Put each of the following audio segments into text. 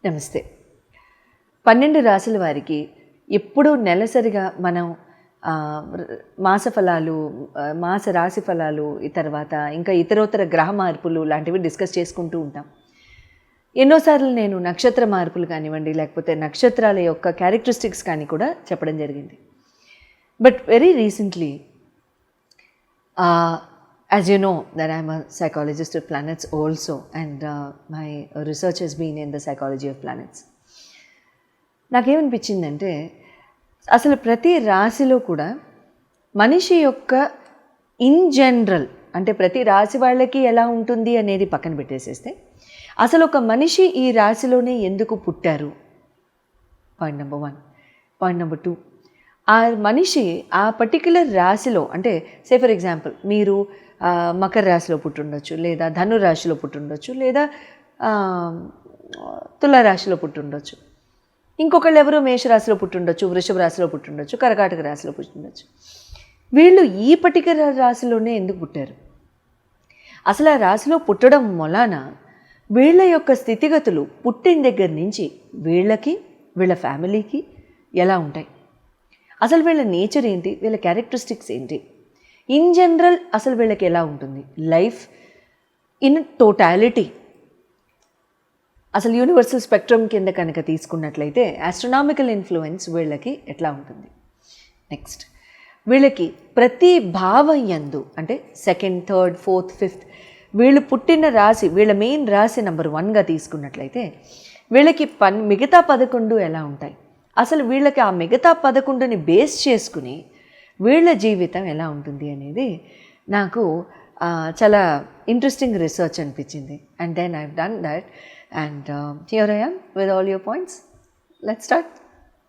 నమస్తే. 12 రాసుల వారికి ఎప్పుడూ నెలసరిగా మనం మాస ఫలాలు, మాస రాశి ఫలాలు, తర్వాత ఇంకా ఇతరోత్తర గ్రహ మార్పులు లాంటివి డిస్కస్ చేసుకుంటూ ఉంటాం. ఎన్నోసార్లు నేను నక్షత్ర మార్పులు కానివ్వండి, లేకపోతే నక్షత్రాల యొక్క క్యారెక్టరిస్టిక్స్ కానీ కూడా చెప్పడం జరిగింది. But very recently, as you know that I'm a psychologist of planets also, and my research has been in the psychology of planets. నాకేమనిపించిందంటే అసలు ప్రతి రాశిలో కూడా మనిషి యొక్క ఇన్ జనరల్, అంటే ప్రతి రాశి వాళ్ళకి ఎలా ఉంటుంది అనేది పక్కన పెట్టేసేస్తే, అసలు ఒక మనిషి ఈ రాశిలోనే ఎందుకు పుట్టారు, పాయింట్ నెంబర్ 1. పాయింట్ నెంబర్ 2, ఆ మనిషి ఆ పర్టిక్యులర్ రాశిలో, అంటే సే ఫర్ ఎగ్జాంపుల్ మీరు మకర రాశిలో పుట్టుండొచ్చు, లేదా ధను రాశిలో పుట్టుండొచ్చు, లేదా తులారాశిలో పుట్టుండొచ్చు, ఇంకొకళ్ళు ఎవరో మేషరాశిలో పుట్టుండొచ్చు, వృషభ రాశిలో పుట్టుండొచ్చు, కర్కాటక రాశిలో పుట్టుండొచ్చు. వీళ్ళు ఈ పర్టిక్యులర్ రాశిలోనే ఎందుకు పుట్టారు? అసలు ఆ రాశిలో పుట్టడం మొలాన వీళ్ళ యొక్క స్థితిగతులు పుట్టిన దగ్గర నుంచి వీళ్ళకి, వీళ్ళ ఫ్యామిలీకి ఎలా ఉంటాయి, అసలు వీళ్ళ నేచర్ ఏంటి, వీళ్ళ క్యారెక్టరిస్టిక్స్ ఏంటి, ఇన్ జనరల్ అసలు వీళ్ళకి ఎలా ఉంటుంది, లైఫ్ ఇన్ టోటాలిటీ, అసలు యూనివర్సల్ స్పెక్ట్రమ్ కింద కనుక తీసుకున్నట్లయితే ఆస్ట్రనామికల్ ఇన్ఫ్లుయెన్స్ వీళ్ళకి ఎట్లా ఉంటుంది. నెక్స్ట్, వీళ్ళకి ప్రతి భావం యందు, అంటే 2nd, 3rd, 4th, 5th, వీళ్ళు పుట్టిన రాశి, వీళ్ళ మెయిన్ రాశి నెంబర్ 1గా తీసుకున్నట్లయితే వీళ్ళకి మిగతా 11 ఎలా ఉంటాయి, అసలు వీళ్ళకి ఆ మిగతా 11ని బేస్ చేసుకుని వీళ్ళ జీవితం ఎలా ఉంటుంది అనేది నాకు చాలా ఇంట్రెస్టింగ్ రీసెర్చ్ అనిపించింది. And then I done that, and here I am with all your points. Let's start.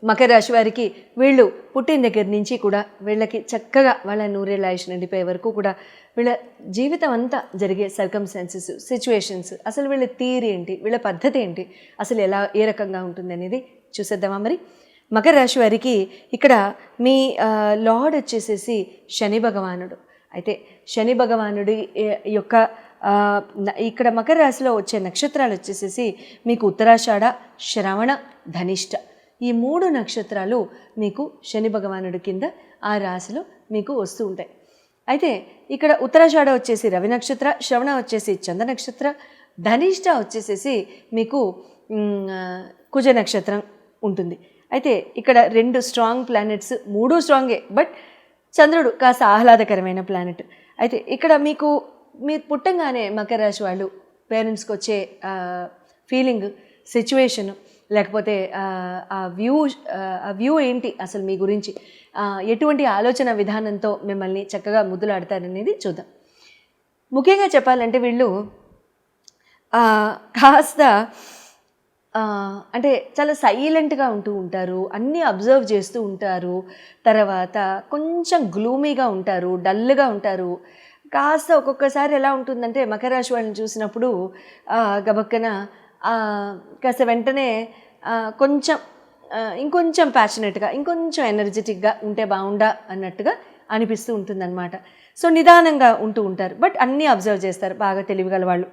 మకర రాశి వారికి వీళ్ళు పుట్టిన దగ్గర నుంచి కూడా వీళ్ళకి చక్కగా వాళ్ళ నూరేళ్ళ ఆయుష్ నిండిపోయే వరకు కూడా వీళ్ళ జీవితం అంతా జరిగే సర్కమ్స్టాన్సెస్, సిచ్యువేషన్స్, అసలు వీళ్ళ థియరీ ఏంటి, వీళ్ళ పద్ధతి ఏంటి, అసలు ఎలా ఏ రకంగా ఉంటుంది అనేది చూసేద్దామా మరి. మకర రాశి వారికి ఇక్కడ మీ లార్డ్ వచ్చేసేసి శని భగవానుడు. అయితే శని భగవానుడి యొక్క ఇక్కడ మకర రాశిలో వచ్చే నక్షత్రాలు వచ్చేసేసి మీకు ఉత్తరాషాఢ, శ్రవణ, ధనిష్ట, ఈ 3 నక్షత్రాలు మీకు శని భగవానుడి కింద ఆ రాశిలో మీకు వస్తూ ఉంటాయి. అయితే ఇక్కడ ఉత్తరాషాఢ వచ్చేసి రవి నక్షత్ర, శ్రవణ వచ్చేసి చంద్ర నక్షత్ర, ధనిష్ట వచ్చేసేసి మీకు కుజ నక్షత్రం ఉంటుంది. అయితే ఇక్కడ 2 స్ట్రాంగ్ ప్లానెట్స్, 3 స్ట్రాంగే, బట్ చంద్రుడు కాస్త ఆహ్లాదకరమైన ప్లానెట్. అయితే ఇక్కడ మీరు పుట్టంగానే మకర రాశి వాళ్ళు పేరెంట్స్కి వచ్చే ఫీలింగ్, సిచ్యువేషన్, లేకపోతే ఆ వ్యూ ఏంటి, అసలు మీ గురించి ఎటువంటి ఆలోచన విధానంతో మిమ్మల్ని చక్కగా ముద్దులాడతారనేది చూద్దాం. ముఖ్యంగా చెప్పాలంటే వీళ్ళు కాస్త అంటే చాలా సైలెంట్గా ఉంటూ ఉంటారు, అన్నీ అబ్జర్వ్ చేస్తూ ఉంటారు, తర్వాత కొంచెం గ్లూమీగా ఉంటారు, డల్గా ఉంటారు. కాస్త ఒక్కొక్కసారి ఎలా ఉంటుందంటే మకర రాశి వాళ్ళని చూసినప్పుడు గబక్కన కాస్త వెంటనే కొంచెం ఇంకొంచెం ప్యాషనెట్గా, ఇంకొంచెం ఎనర్జెటిక్గా ఉంటే బాగుండా అన్నట్టుగా అనిపిస్తూ ఉంటుందన్నమాట. సో నిదానంగా ఉంటూ ఉంటారు, బట్ అన్నీ అబ్జర్వ్ చేస్తారు, బాగా తెలివిగల వాళ్ళు,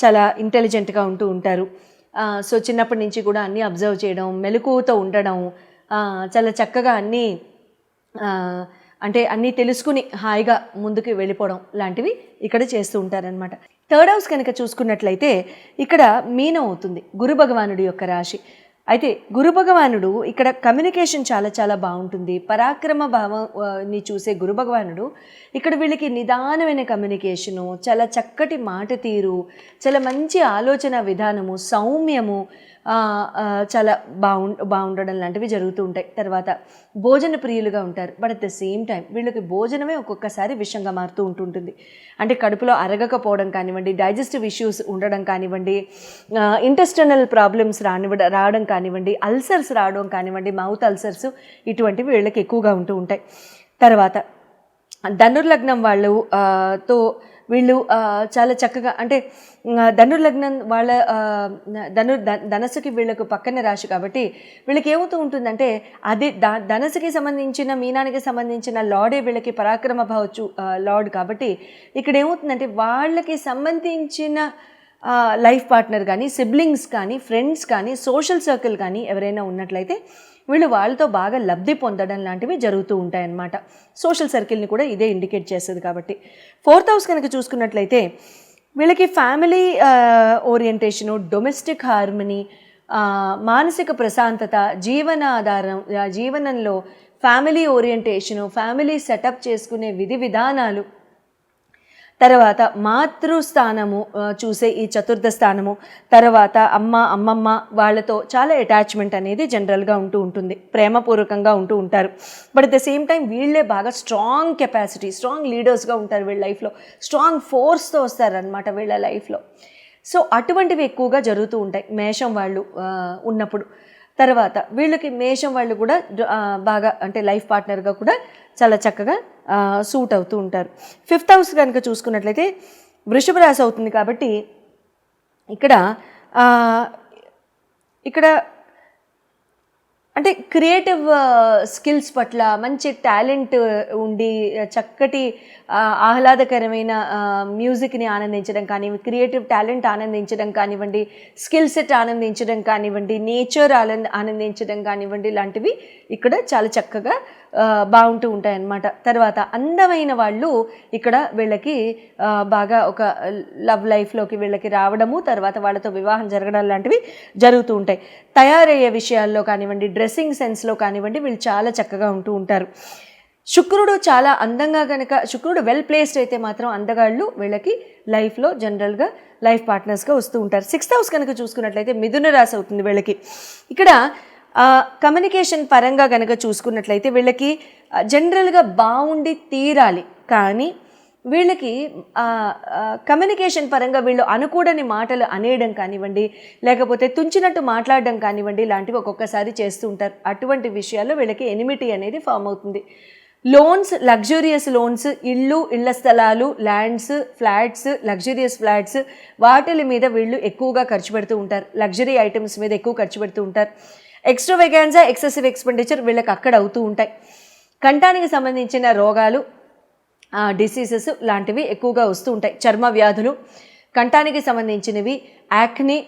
చాలా ఇంటెలిజెంట్గా ఉంటూ ఉంటారు. సో చిన్నప్పటి నుంచి కూడా అన్నీ అబ్జర్వ్ చేయడం, మెలకువతో ఉండడం, చాలా చక్కగా అంటే అన్నీ తెలుసుకుని హాయిగా ముందుకు వెళ్ళిపోవడం లాంటివి ఇక్కడ చేస్తూ ఉంటారనమాట. 3rd హౌస్ కనుక చూసుకున్నట్లయితే ఇక్కడ మీనం అవుతుంది, గురు భగవానుడి యొక్క రాశి. అయితే గురు భగవానుడు ఇక్కడ కమ్యూనికేషన్ చాలా చాలా బాగుంటుంది. పరాక్రమ భావాన్ని చూసే గురు భగవానుడు ఇక్కడ వీళ్ళకి నిదానమైన కమ్యూనికేషను, చాలా చక్కటి మాట తీరు, చాలా మంచి ఆలోచన విధానము, సౌమ్యము, చాలా బాగుండడం లాంటివి జరుగుతూ ఉంటాయి. తర్వాత భోజన ప్రియులుగా ఉంటారు, but at the same time వీళ్ళకి భోజనమే ఒక్కొక్కసారి విషంగా మారుతూ ఉంటుంటుంది. అంటే కడుపులో అరగకపోవడం కానివ్వండి, డైజెస్టివ్ ఇష్యూస్ ఉండడం కానివ్వండి, ఇంటెస్టైనల్ ప్రాబ్లమ్స్ రావడం కానివ్వండి, అల్సర్స్ రావడం కానివ్వండి, మౌత్ అల్సర్స్, ఇటువంటివి వీళ్ళకి ఎక్కువగా ఉంటూ ఉంటాయి. తర్వాత ధనుర్లగ్నం వాళ్ళు తో వీళ్ళు చాలా చక్కగా, అంటే ధనుర్లగ్నం వాళ్ళ ధనస్సుకి వీళ్ళకు పక్కన రాశి కాబట్టి వీళ్ళకి ఏమవుతూ ఉంటుందంటే అది ధనస్సుకి సంబంధించిన, మీనానికి సంబంధించిన లార్డే వీళ్ళకి పరాక్రమ భావచ్చు లార్డ్ కాబట్టి ఇక్కడ ఏమవుతుందంటే వాళ్ళకి సంబంధించిన లైఫ్ పార్ట్నర్ కానీ, సిబ్లింగ్స్ కానీ, ఫ్రెండ్స్ కానీ, సోషల్ సర్కిల్ కానీ ఎవరైనా ఉన్నట్లయితే వీళ్ళు వాళ్ళతో బాగా లబ్ధి పొందడం లాంటివి జరుగుతూ ఉంటాయన్నమాట. సోషల్ సర్కిల్ని కూడా ఇదే ఇండికేట్ చేస్తుంది. కాబట్టి 4th హౌస్ కనుక చూసుకున్నట్లయితే వీళ్ళకి ఫ్యామిలీ ఓరియంటేషను, డొమెస్టిక్ హార్మనీ, మానసిక ప్రశాంతత, జీవనంలో ఫ్యామిలీ ఓరియంటేషను, ఫ్యామిలీ సెటప్ చేసుకునే విధి విధానాలు, తర్వాత మాతృస్థానము చూసే ఈ 4th స్థానము, తర్వాత అమ్మమ్మ వాళ్ళతో చాలా అటాచ్మెంట్ అనేది జనరల్గా ఉంటుంది, ప్రేమపూర్వకంగా ఉంటారు. But at the same time వీళ్ళే బాగా స్ట్రాంగ్ కెపాసిటీ, స్ట్రాంగ్ లీడర్స్గా ఉంటారు వీళ్ళ లైఫ్లో, స్ట్రాంగ్ ఫోర్స్తో వస్తారనమాట వీళ్ళ లైఫ్లో. సో అటువంటివి ఎక్కువగా జరుగుతూ ఉంటాయి మేషం వాళ్ళు ఉన్నప్పుడు. తర్వాత వీళ్ళకి మేషం వాళ్ళు కూడా బాగా అంటే లైఫ్ పార్ట్నర్గా కూడా చాలా చక్కగా సూట్ అవుతూ ఉంటారు. 5th హౌస్ కనుక చూసుకున్నట్లయితే వృషభ రాశి అవుతుంది. కాబట్టి ఇక్కడ అంటే క్రియేటివ్ స్కిల్స్ పట్ల మంచి టాలెంట్ ఉండి చక్కటి ఆహ్లాదకరమైన మ్యూజిక్ని ఆనందించడం కానివ్వండి, క్రియేటివ్ టాలెంట్ ఆనందించడం కానివ్వండి, స్కిల్ సెట్ ఆనందించడం కానివ్వండి, నేచర్ ఆనందించడం కానివ్వండి, ఇలాంటివి ఇక్కడ చాలా చక్కగా బాగుంటూ ఉంటాయన్నమాట. తర్వాత అందమైన వాళ్ళు ఇక్కడ వీళ్ళకి బాగా ఒక లవ్ లైఫ్లోకి వీళ్ళకి రావడము, తర్వాత వాళ్ళతో వివాహం జరగడం లాంటివి జరుగుతూ ఉంటాయి. తయారయ్యే విషయాల్లో కానివ్వండి, డ్రెస్సింగ్ సెన్స్లో కానివ్వండి, వీళ్ళు చాలా చక్కగా ఉంటారు. శుక్రుడు చాలా అందంగా కనుక, శుక్రుడు వెల్ ప్లేస్డ్ అయితే మాత్రం అందగాళ్ళు వీళ్ళకి లైఫ్లో జనరల్గా లైఫ్ పార్ట్నర్స్గా వస్తూ ఉంటారు. 6th హౌస్ కనుక చూసుకున్నట్లయితే మిథున రాశి అవుతుంది వీళ్ళకి. ఇక్కడ కమ్యూనికేషన్ పరంగా కనుక చూసుకున్నట్లయితే వీళ్ళకి జనరల్గా బాగుండి తీరాలి, కానీ వీళ్ళకి కమ్యూనికేషన్ పరంగా వీళ్ళు అనుకూడని మాటలు అనేయడం కానివ్వండి, లేకపోతే తుంచినట్టు మాట్లాడడం కానివ్వండి, ఇలాంటివి ఒక్కొక్కసారి చేస్తూ ఉంటారు. అటువంటి విషయాల్లో వీళ్ళకి ఎనిమిటీ అనేది ఫామ్ అవుతుంది. లోన్స్, లగ్జూరియస్ లోన్స్, ఇళ్ల స్థలాలు, ల్యాండ్స్, ఫ్లాట్స్, లగ్జూరియస్ ఫ్లాట్స్, వాటి మీద వీళ్ళు ఎక్కువగా ఖర్చు పెడుతూ ఉంటారు. లగ్జరీ ఐటమ్స్ మీద ఎక్కువ ఖర్చు పెడుతూ ఉంటారు. ఎక్స్ట్రావెగాన్సా, ఎక్సెసివ్ ఎక్స్పెండిచర్ వీళ్ళకి అక్కడ అవుతూ ఉంటాయి. కంఠానికి సంబంధించిన రోగాలు, డిసీజెస్ లాంటివి ఎక్కువగా వస్తూ ఉంటాయి. చర్మ వ్యాధులు, కంఠానికి సంబంధించినవి, యాక్ని,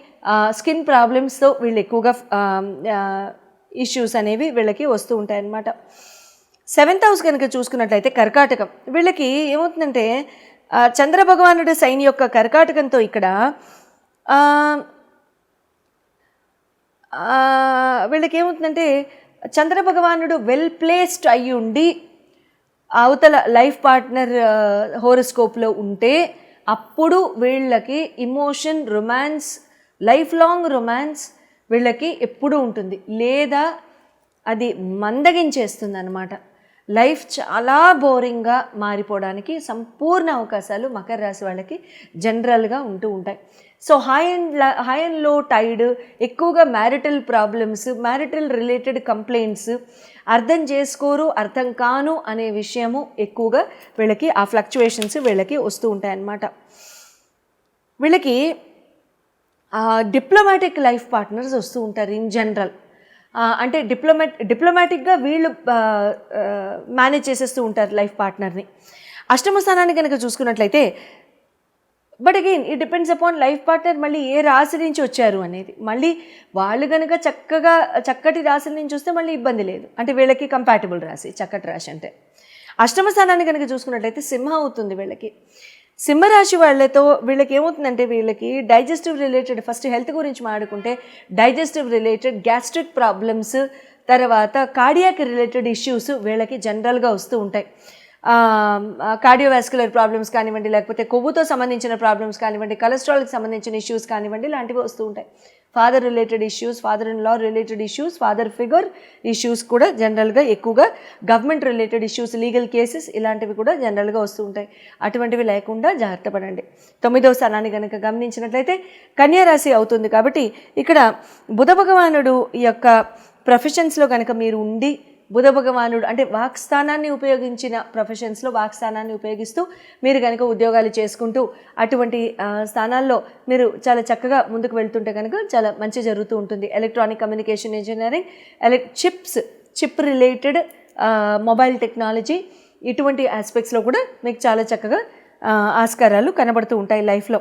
స్కిన్ ప్రాబ్లమ్స్తో వీళ్ళు ఎక్కువగా ఇష్యూస్ అనేవి వీళ్ళకి వస్తూ ఉంటాయి అన్నమాట. 7th హౌస్ కనుక చూసుకున్నట్లయితే కర్కాటకం. వీళ్ళకి ఏమవుతుందంటే చంద్రభగవానుడు సైన్ యొక్క కర్కాటకంతో ఇక్కడ వీళ్ళకి ఏమవుతుందంటే చంద్రభగవానుడు వెల్ ప్లేస్డ్ అయ్యి ఉండి అవతల లైఫ్ పార్ట్నర్ హోరోస్కోప్లో ఉంటే అప్పుడు వీళ్ళకి emotion, romance, life long romance వీళ్ళకి ఎప్పుడూ ఉంటుంది, లేదా అది మందగించేస్తుంది అన్నమాట. లైఫ్ చాలా బోరింగ్గా మారిపోవడానికి సంపూర్ణ అవకాశాలు మకర రాశి వాళ్ళకి జనరల్గా ఉంటాయి. సో హై అండ్ లో టైడ్, ఎక్కువగా marital problems, marital related complaints, అర్థం చేసుకోరు, అర్థం కాను అనే విషయము ఎక్కువగా వీళ్ళకి ఆ ఫ్లక్చువేషన్స్ వీళ్ళకి వస్తూ ఉంటాయి అన్నమాట. వీళ్ళకి డిప్లొమాటిక్ లైఫ్ పార్ట్నర్స్ వస్తూ ఉంటారు ఇన్ జనరల్. అంటే డిప్లొమాటిక్గా వీళ్ళు మేనేజ్ చేసేస్తూ ఉంటారు లైఫ్ పార్ట్నర్ని. అష్టమ స్థానాన్ని కనుక చూసుకున్నట్లయితే, but again it depends upon life partner మళ్ళీ ఏ రాశి నుంచి వచ్చారు అనేది. మళ్ళీ వాళ్ళు కనుక చక్కటి రాశి నుంచి వస్తే మళ్ళీ ఇబ్బంది లేదు, అంటే వీళ్ళకి కంపాటబుల్ రాశి, చక్కటి రాశి అంటే. అష్టమ స్థానాన్ని కనుక చూసుకున్నట్లయితే సింహ అవుతుంది వీళ్ళకి. సింహరాశి వాళ్ళతో వీళ్ళకి ఏమవుతుందంటే వీళ్ళకి డైజెస్టివ్ రిలేటెడ్, ఫస్ట్ హెల్త్ గురించి మాట్లాడుకుంటే డైజెస్టివ్ రిలేటెడ్, గ్యాస్ట్రిక్ ప్రాబ్లమ్స్, తర్వాత కార్డియాక్ రిలేటెడ్ ఇష్యూస్ వీళ్ళకి జనరల్గా వస్తూ ఉంటాయి. కార్డియోవాస్కులర్ ప్రాబ్లమ్స్ కానివ్వండి, లేకపోతే కొవ్వుతో సంబంధించిన ప్రాబ్లమ్స్ కానివ్వండి, కొలెస్ట్రాల్కి సంబంధించిన ఇష్యూస్ కానివ్వండి, ఇలాంటివి వస్తూ ఉంటాయి. Father related issues, father in law related issues, father figure issues కూడా జనరల్గా ఎక్కువగా, government related issues, legal cases ఇలాంటివి కూడా జనరల్గా వస్తూ ఉంటాయి. అటువంటివి లేకుండా జాగ్రత్త పడండి. 9వ స్థానాన్ని కనుక గమనించినట్లయితే కన్యా రాశి అవుతుంది. కాబట్టి ఇక్కడ బుధ భగవానుడు ఈ యొక్క ప్రొఫెషన్స్లో కనుక మీరు ఉండి, బుధ భగవానుడు అంటే వాక్స్థానాన్ని ఉపయోగించిన ప్రొఫెషన్స్లో వాక్స్థానాన్ని ఉపయోగిస్తూ మీరు కనుక ఉద్యోగాలు చేసుకుంటూ అటువంటి స్థానాల్లో మీరు చాలా చక్కగా ముందుకు వెళ్తుంటే కనుక చాలా మంచి జరుగుతూ ఉంటుంది. Electronic communication engineering, chip related, mobile technology, ఇటువంటి ఆస్పెక్ట్స్లో కూడా మీకు చాలా చక్కగా ఆస్కారాలు కనబడుతూ ఉంటాయి లైఫ్లో.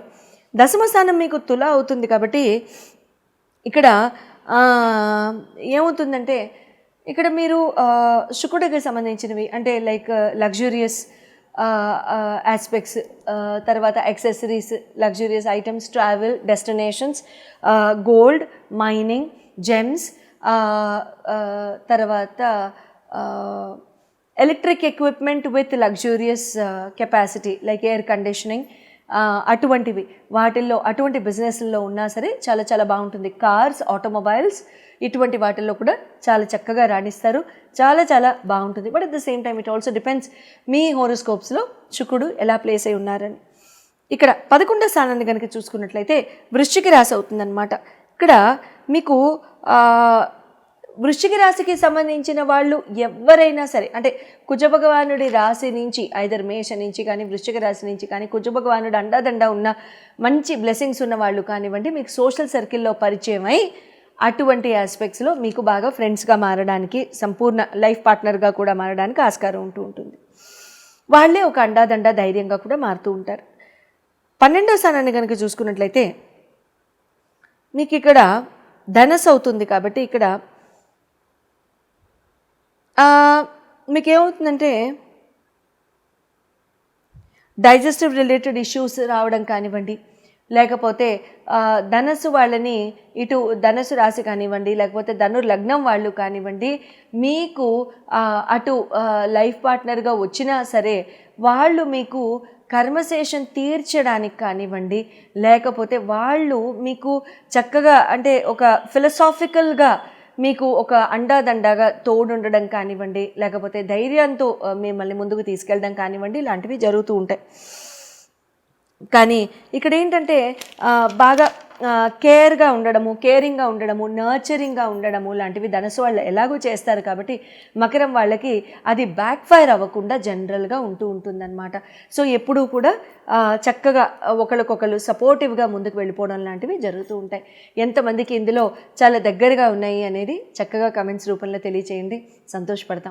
దశమ స్థానం మీకు తుల అవుతుంది కాబట్టి ఇక్కడ ఏమవుతుందంటే ఇక్కడ మీరు శుకుడికి సంబంధించినవి అంటే లైక్ లగ్జూరియస్ ఆస్పెక్ట్స్, తర్వాత accessories, luxurious items, travel, destinations, gold, mining, gems, తర్వాత electric equipment with luxurious capacity like air conditioning, అటువంటివి వాటిల్లో అటువంటి బిజినెస్ల్లో ఉన్నా సరే చాలా చాలా బాగుంటుంది. కార్స్, ఆటోమొబైల్స్ ఇటువంటి వాటిల్లో కూడా చాలా చక్కగా రాణిస్తారు, చాలా చాలా బాగుంటుంది. But at the same time it also depends మీ హోరోస్కోప్స్లో శుక్రుడు ఎలా ప్లేస్ అయి ఉన్నారని. ఇక్కడ 11వ స్థానాన్ని కనుక చూసుకున్నట్లయితే వృశ్చిక రాశి అవుతుందన్నమాట. ఇక్కడ మీకు వృశ్చిక రాశికి సంబంధించిన వాళ్ళు ఎవరైనా సరే అంటే కుజభగవానుడి రాశి నుంచి ఐదర్ మేష నుంచి కానీ వృశ్చిక రాశి నుంచి కానీ కుజభగవానుడు అండాదండా ఉన్న మంచి బ్లెస్సింగ్స్ ఉన్న వాళ్ళు కానివ్వండి, మీకు సోషల్ సర్కిల్లో పరిచయం అయి అటువంటి ఆస్పెక్ట్స్లో మీకు బాగా ఫ్రెండ్స్గా మారడానికి, సంపూర్ణ లైఫ్ పార్ట్నర్గా కూడా మారడానికి ఆస్కారం ఉంటుంది. వాళ్ళే ఒక అండాదండా ధైర్యంగా కూడా మారుతూ ఉంటారు. 12వ స్థానాన్ని కనుక చూసుకున్నట్లయితే మీకు ఇక్కడ ధనస్సు అవుతుంది కాబట్టి ఇక్కడ మీకు ఏమవుతుందంటే డైజెస్టివ్ రిలేటెడ్ ఇష్యూస్ రావడం కానివ్వండి, లేకపోతే ధనస్సు వాళ్ళని ఇటు ధనస్సు రాశి కానివ్వండి, లేకపోతే ధను లగ్నం వాళ్ళు కానివ్వండి, మీకు అటు లైఫ్ పార్ట్నర్గా వచ్చినా సరే వాళ్ళు మీకు కర్మశేషం తీర్చడానికి కానివ్వండి, లేకపోతే వాళ్ళు మీకు చక్కగా అంటే ఒక ఫిలసాఫికల్గా మీకు ఒక అండాదండాగా తోడుండడం కానివ్వండి, లేకపోతే ధైర్యంతో మిమ్మల్ని ముందుకు తీసుకెళ్ళడం కానివ్వండి, ఇలాంటివి జరుగుతూ ఉంటాయి. కానీ ఇక్కడ ఏంటంటే బాగా కేర్గా ఉండడము, కేరింగ్గా ఉండడము, నర్చరింగ్గా ఉండడము లాంటివి ధనుసు వాళ్ళు ఎలాగో చేస్తారు కాబట్టి మకరం వాళ్ళకి అది బ్యాక్ ఫైర్ అవ్వకుండా జనరల్గా ఉంటుందన్నమాట. సో ఎప్పుడూ కూడా చక్కగా ఒకరికొకరు సపోర్టివ్గా ముందుకు వెళ్ళిపోవడం లాంటివి జరుగుతూ ఉంటాయి. ఎంతమందికి ఇందులో చాలా దగ్గరగా ఉన్నాయి అనేది చక్కగా కమెంట్స్ రూపంలో తెలియచేయండి, సంతోషపడతాం.